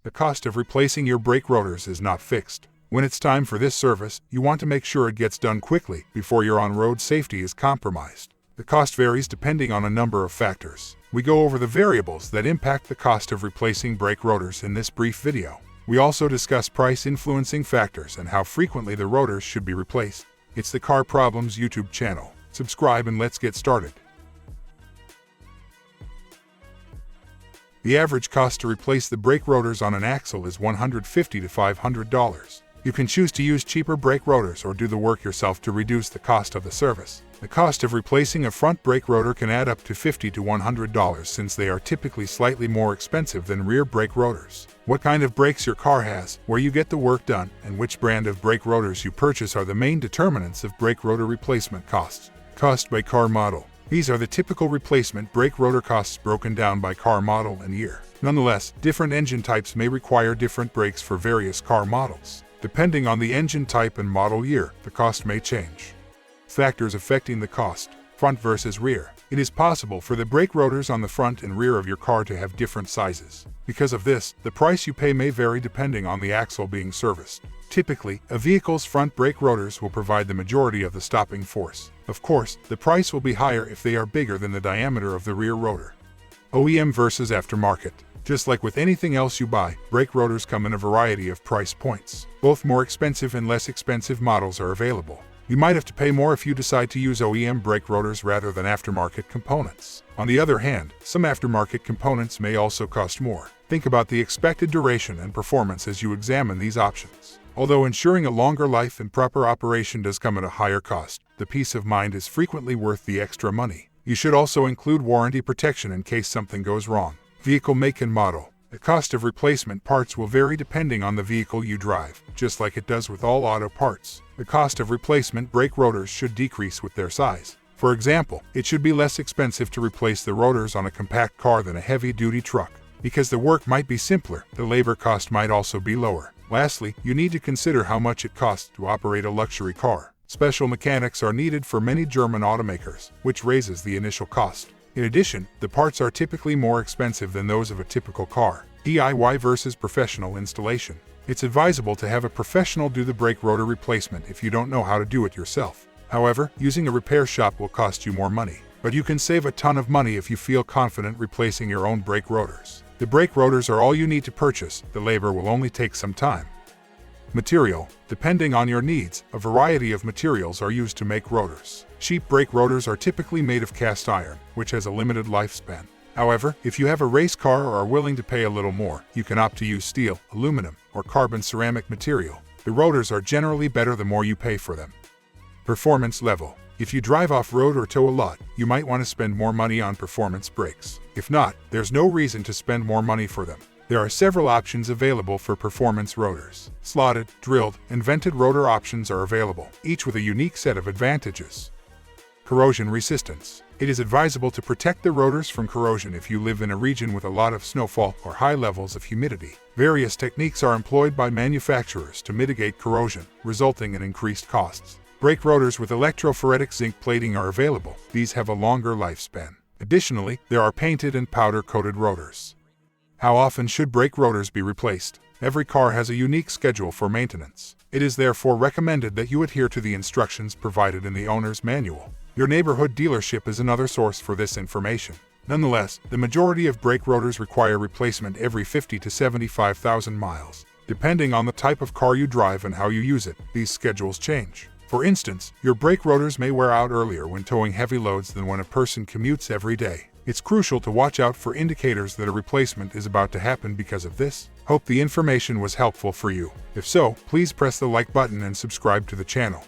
The cost of replacing your brake rotors is not fixed. When it's time for this service, you want to make sure it gets done quickly before your on-road safety is compromised. The cost varies depending on a number of factors. We go over the variables that impact the cost of replacing brake rotors in this brief video. We also discuss price influencing factors and how frequently the rotors should be replaced. It's the Car Problems YouTube channel. Subscribe and let's get started. The average cost to replace the brake rotors on an axle is $150 to $500. You can choose to use cheaper brake rotors or do the work yourself to reduce the cost of the service. The cost of replacing a front brake rotor can add up to $50 to $100 since they are typically slightly more expensive than rear brake rotors. What kind of brakes your car has, where you get the work done, and which brand of brake rotors you purchase are the main determinants of brake rotor replacement costs. Cost by car model. These are the typical replacement brake rotor costs broken down by car model and year. Nonetheless, different engine types may require different brakes for various car models. Depending on the engine type and model year, the cost may change. Factors affecting the cost. Front versus rear. It is possible for the brake rotors on the front and rear of your car to have different sizes. Because of this, the price you pay may vary depending on the axle being serviced. Typically, a vehicle's front brake rotors will provide the majority of the stopping force. Of course, the price will be higher if they are bigger than the diameter of the rear rotor. OEM versus aftermarket. Just like with anything else you buy, brake rotors come in a variety of price points. Both more expensive and less expensive models are available. You might have to pay more if you decide to use OEM brake rotors rather than aftermarket components. On the other hand, some aftermarket components may also cost more. Think about the expected duration and performance as you examine these options. Although ensuring a longer life and proper operation does come at a higher cost, the peace of mind is frequently worth the extra money. You should also include warranty protection in case something goes wrong. Vehicle make and model. The cost of replacement parts will vary depending on the vehicle you drive, just like it does with all auto parts. The cost of replacement brake rotors should decrease with their size. For example, it should be less expensive to replace the rotors on a compact car than a heavy-duty truck. Because the work might be simpler, the labor cost might also be lower. Lastly, you need to consider how much it costs to operate a luxury car. Special mechanics are needed for many German automakers, which raises the initial cost. In addition, the parts are typically more expensive than those of a typical car. DIY versus professional installation. It's advisable to have a professional do the brake rotor replacement if you don't know how to do it yourself. However, using a repair shop will cost you more money. But you can save a ton of money if you feel confident replacing your own brake rotors. The brake rotors are all you need to purchase. The labor will only take some time. Material. Depending on your needs, a variety of materials are used to make rotors. Cheap brake rotors are typically made of cast iron, which has a limited lifespan. However, if you have a race car or are willing to pay a little more, you can opt to use steel, aluminum, or carbon ceramic material. The rotors are generally better the more you pay for them. Performance level. If you drive off-road or tow a lot, you might want to spend more money on performance brakes. If not, there's no reason to spend more money for them. There are several options available for performance rotors. Slotted, drilled, and vented rotor options are available, each with a unique set of advantages. Corrosion resistance. It is advisable to protect the rotors from corrosion if you live in a region with a lot of snowfall or high levels of humidity. Various techniques are employed by manufacturers to mitigate corrosion, resulting in increased costs. Brake rotors with electrophoretic zinc plating are available. These have a longer lifespan. Additionally, there are painted and powder-coated rotors. How often should brake rotors be replaced? Every car has a unique schedule for maintenance. It is therefore recommended that you adhere to the instructions provided in the owner's manual. Your neighborhood dealership is another source for this information. Nonetheless, the majority of brake rotors require replacement every 50 to 75,000 miles. Depending on the type of car you drive and how you use it, these schedules change. For instance, your brake rotors may wear out earlier when towing heavy loads than when a person commutes every day. It's crucial to watch out for indicators that a replacement is about to happen because of this. Hope the information was helpful for you. If so, please press the like button and subscribe to the channel.